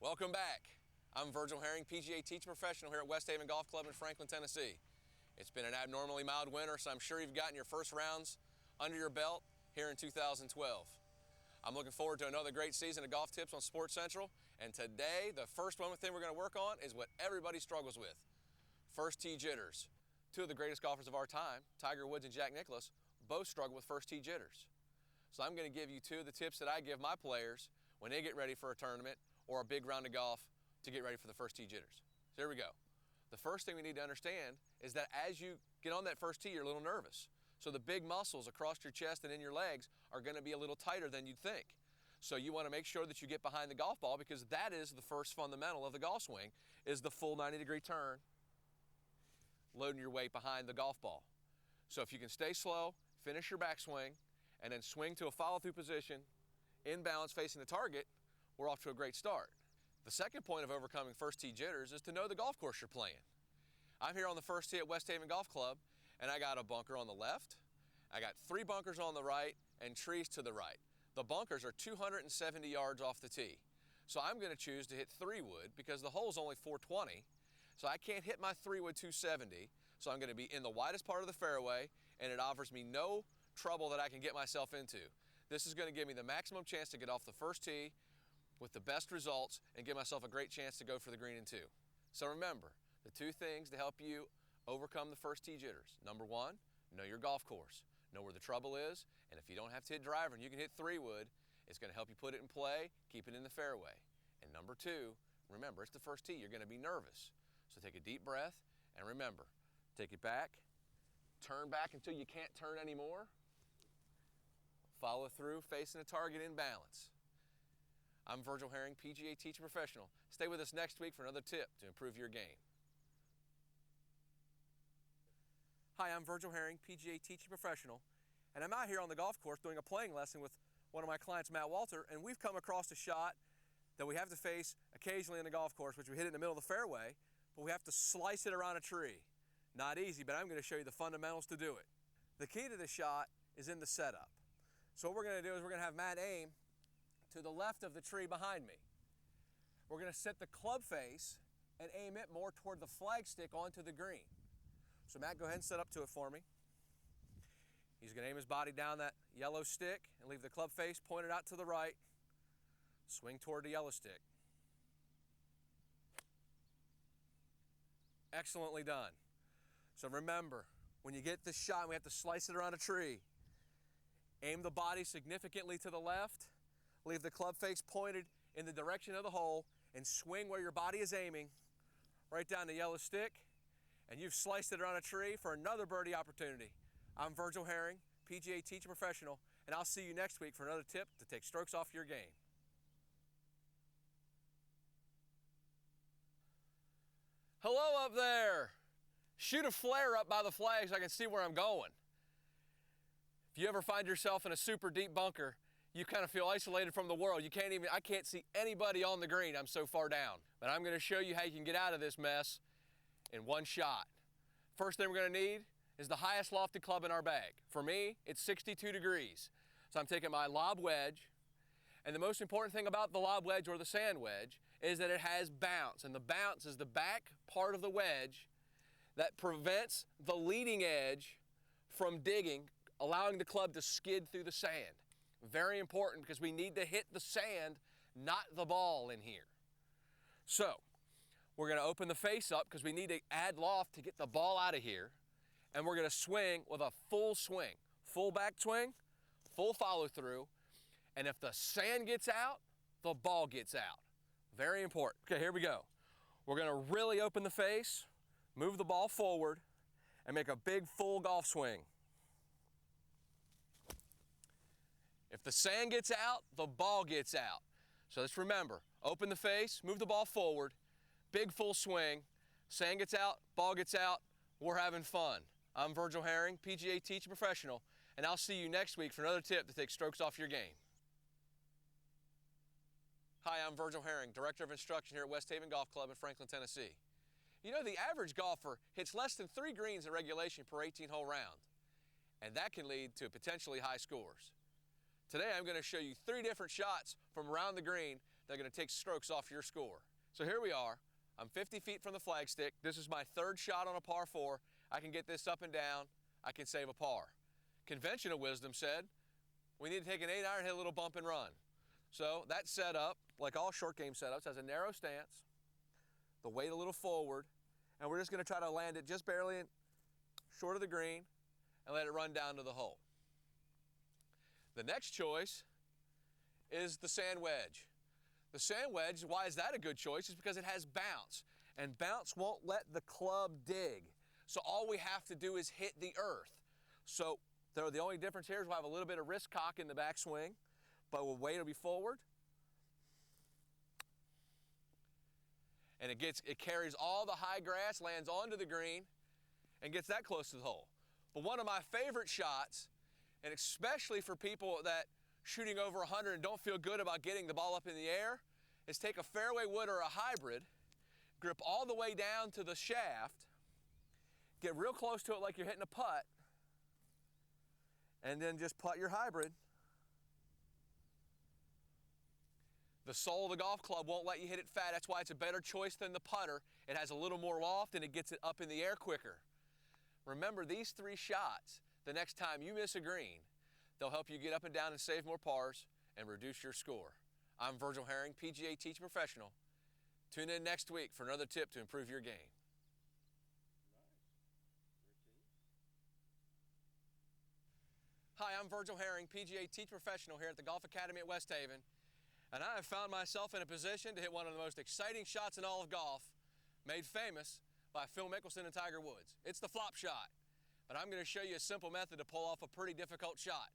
Welcome back. I'm Virgil Herring, PGA teaching professional here at West Haven Golf Club in Franklin, Tennessee. It's been an abnormally mild winter, so I'm sure you've gotten your first rounds under your belt here in 2012. I'm looking forward to another great season of golf tips on Sports Central, and today the first one thing we're going to work on is what everybody struggles with: first tee jitters. Two of the greatest golfers of our time, Tiger Woods and Jack Nicklaus, both struggle with first tee jitters. So I'm going to give you two of the tips that I give my players when they get ready for a tournament or a big round of golf to get ready for the first tee jitters. So here we go. The first thing we need to understand is that as you get on that first tee, you're a little nervous. So the big muscles across your chest and in your legs are going to be a little tighter than you'd think. So you want to make sure that you get behind the golf ball, because that is the first fundamental of the golf swing, is the full 90-degree turn, loading your weight behind the golf ball. So if you can stay slow, finish your backswing, and then swing to a follow-through position, in balance facing the target, we're off to a great start. The second point of overcoming first tee jitters is to know the golf course you're playing. I'm here on the first tee at West Haven Golf Club, and I got a bunker on the left, I got 3 bunkers on the right, and trees to the right. The bunkers are 270 yards off the tee. So I'm going to choose to hit 3-wood because the hole's only 420, so I can't hit my 3-wood 270, so I'm going to be in the widest part of the fairway, and it offers me no trouble that I can get myself into. This is going to give me the maximum chance to get off the first tee with the best results and give myself a great chance to go for the green in 2. So remember, the 2 things to help you overcome the first tee jitters. Number 1, know your golf course. Know where the trouble is, and if you don't have to hit driver and you can hit 3-wood, it's going to help you put it in play, keep it in the fairway. And number 2, remember, it's the first tee. You're going to be nervous. So take a deep breath, and remember, take it back, turn back until you can't turn anymore, follow through, facing the target in balance. I'm Virgil Herring, PGA teaching professional. Stay with us next week for another tip to improve your game. Hi, I'm Virgil Herring, PGA teaching professional, and I'm out here on the golf course doing a playing lesson with one of my clients, Matt Walter, and we've come across a shot that we have to face occasionally in the golf course, which we hit it in the middle of the fairway, but we have to slice it around a tree. Not easy, but I'm going to show you the fundamentals to do it. The key to this shot is in the setup. So what we're going to do is we're going to have Matt aim to the left of the tree behind me. We're going to set the club face and aim it more toward the flagstick onto the green. So Matt, go ahead and set up to it for me. He's going to aim his body down that yellow stick and leave the club face pointed out to the right. Swing toward the yellow stick. Excellently done. So remember, when you get this shot, we have to slice it around a tree. Aim the body significantly to the left, leave the club face pointed in the direction of the hole, and swing where your body is aiming, right down the yellow stick, and you've sliced it around a tree for another birdie opportunity. I'm Virgil Herring, PGA teaching professional, and I'll see you next week for another tip to take strokes off your game. Hello up there. Shoot a flare up by the flag so I can see where I'm going. If you ever find yourself in a super deep bunker, you kind of feel isolated from the world. I can't see anybody on the green. I'm so far down. But I'm going to show you how you can get out of this mess in one shot. First thing we're going to need is the highest lofted club in our bag. For me, it's 62 degrees. So I'm taking my lob wedge, and the most important thing about the lob wedge or the sand wedge is that it has bounce, and the bounce is the back part of the wedge that prevents the leading edge from digging, allowing the club to skid through the sand. Very important, because we need to hit the sand, not the ball in here. So we're going to open the face up because we need to add loft to get the ball out of here, and we're going to swing with a full swing, full back swing, full follow through, and if the sand gets out, the ball gets out. Very important. Okay, here we go. We're going to really open the face, move the ball forward, and make a big full golf swing. If the sand gets out, the ball gets out. So let's remember, open the face, move the ball forward, big full swing, sand gets out, ball gets out, we're having fun. I'm Virgil Herring, PGA teaching professional, and I'll see you next week for another tip to take strokes off your game. Hi, I'm Virgil Herring, Director of Instruction here at West Haven Golf Club in Franklin, Tennessee. You know, the average golfer hits less than 3 greens in regulation per 18-hole round, and that can lead to potentially high scores. Today I'm going to show you 3 different shots from around the green they're going to take strokes off your score. So here we are. I'm 50 feet from the flagstick. This is my third shot on a par 4. I can get this up and down. I can save a par. Conventional wisdom said we need to take an 8-iron, hit a little bump and run. So that setup, like all short game setups, has a narrow stance, the weight a little forward, and we're just going to try to land it just barely short of the green and let it run down to the hole. The next choice is the sand wedge. The sand wedge, why is that a good choice? Is because it has bounce, and bounce won't let the club dig. So all we have to do is hit the earth. So the only difference here is we'll have a little bit of wrist cock in the backswing, but we'll weight will be forward. And it carries all the high grass, lands onto the green, and gets that close to the hole. But one of my favorite shots, and especially for people that shooting over 100 and don't feel good about getting the ball up in the air, is take a fairway wood or a hybrid, grip all the way down to the shaft, get real close to it like you're hitting a putt, and then just putt your hybrid. The sole of the golf club won't let you hit it fat. That's why it's a better choice than the putter. It has a little more loft and it gets it up in the air quicker. Remember, these 3 shots, the next time you miss a green, they'll help you get up and down and save more pars and reduce your score. I'm Virgil Herring, PGA Teaching Professional. Tune in next week for another tip to improve your game. Hi, I'm Virgil Herring, PGA Teaching Professional here at the Golf Academy at West Haven. And I have found myself in a position to hit one of the most exciting shots in all of golf, made famous by Phil Mickelson and Tiger Woods. It's the flop shot. But I'm going to show you a simple method to pull off a pretty difficult shot.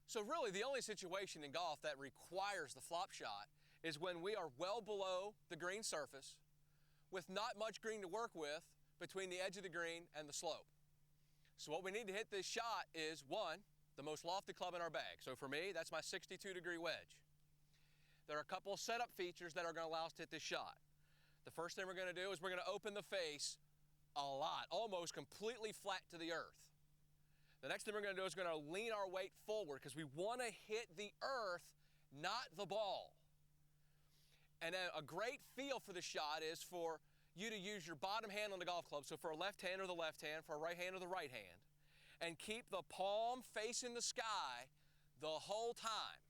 So really, the only situation in golf that requires the flop shot is when we are well below the green surface with not much green to work with between the edge of the green and the slope. So what we need to hit this shot is, 1, the most lofted club in our bag. So for me, that's my 62-degree wedge. There are a couple of setup features that are going to allow us to hit this shot. The first thing we're going to do is we're going to open the face a lot, almost completely flat to the earth. The next thing we're going to do is we're going to lean our weight forward because we want to hit the earth, not the ball. And a great feel for the shot is for you to use your bottom hand on the golf club, so for a left hand or the left hand, for a right hand or the right hand, and keep the palm facing the sky the whole time.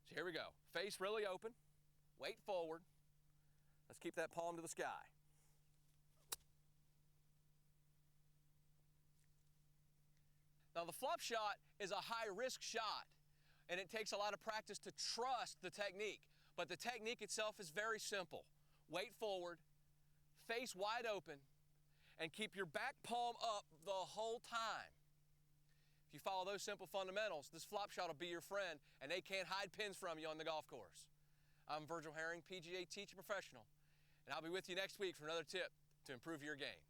So here we go. Face really open, weight forward. Let's keep that palm to the sky. Now the flop shot is a high-risk shot, and it takes a lot of practice to trust the technique. But the technique itself is very simple. Weight forward, face wide open, and keep your back palm up the whole time. If you follow those simple fundamentals, this flop shot will be your friend, and they can't hide pins from you on the golf course. I'm Virgil Herring, PGA Teaching Professional, and I'll be with you next week for another tip to improve your game.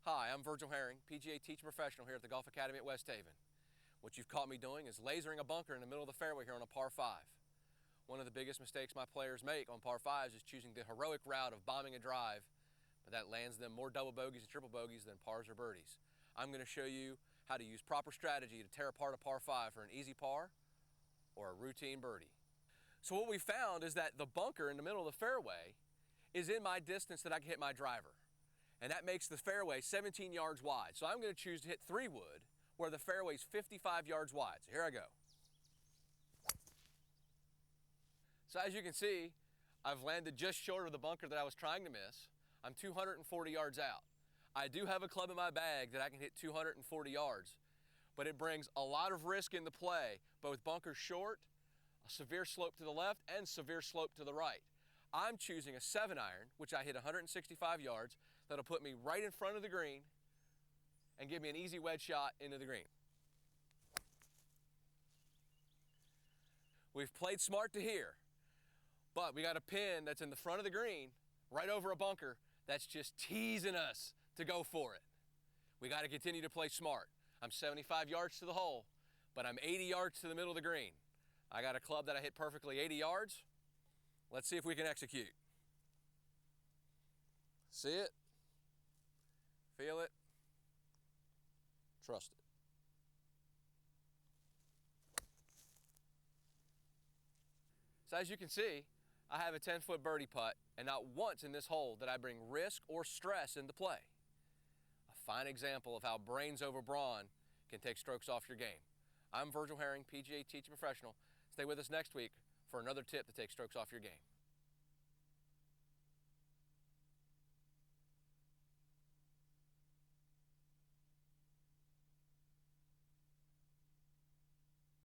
Hi, I'm Virgil Herring, PGA Teaching Professional here at the Golf Academy at West Haven. What you've caught me doing is lasering a bunker in the middle of the fairway here on a par 5. One of the biggest mistakes my players make on par 5s is choosing the heroic route of bombing a drive, but that lands them more double bogeys and triple bogeys than pars or birdies. I'm going to show you how to use proper strategy to tear apart a par 5 for an easy par or a routine birdie. So what we found is that the bunker in the middle of the fairway is in my distance that I can hit my driver. And that makes the fairway 17 yards wide. So I'm going to choose to hit 3 wood where the fairway's 55 yards wide. So here I go. So as you can see, I've landed just short of the bunker that I was trying to miss. I'm 240 yards out. I do have a club in my bag that I can hit 240 yards, but it brings a lot of risk into play, both bunkers short, a severe slope to the left, and severe slope to the right. I'm choosing a 7-iron, which I hit 165 yards, that'll put me right in front of the green and give me an easy wedge shot into the green. We've played smart to here, but we got a pin that's in the front of the green, right over a bunker, that's just teasing us to go for it. We got to continue to play smart. I'm 75 yards to the hole, but I'm 80 yards to the middle of the green. I got a club that I hit perfectly 80 yards. Let's see if we can execute. See it, feel it, trust it. So as you can see, I have a 10-foot birdie putt, and not once in this hole did I bring risk or stress into play. A fine example of how brains over brawn can take strokes off your game. I'm Virgil Herring, PGA teacher professional. Stay with us next week for another tip to take strokes off your game.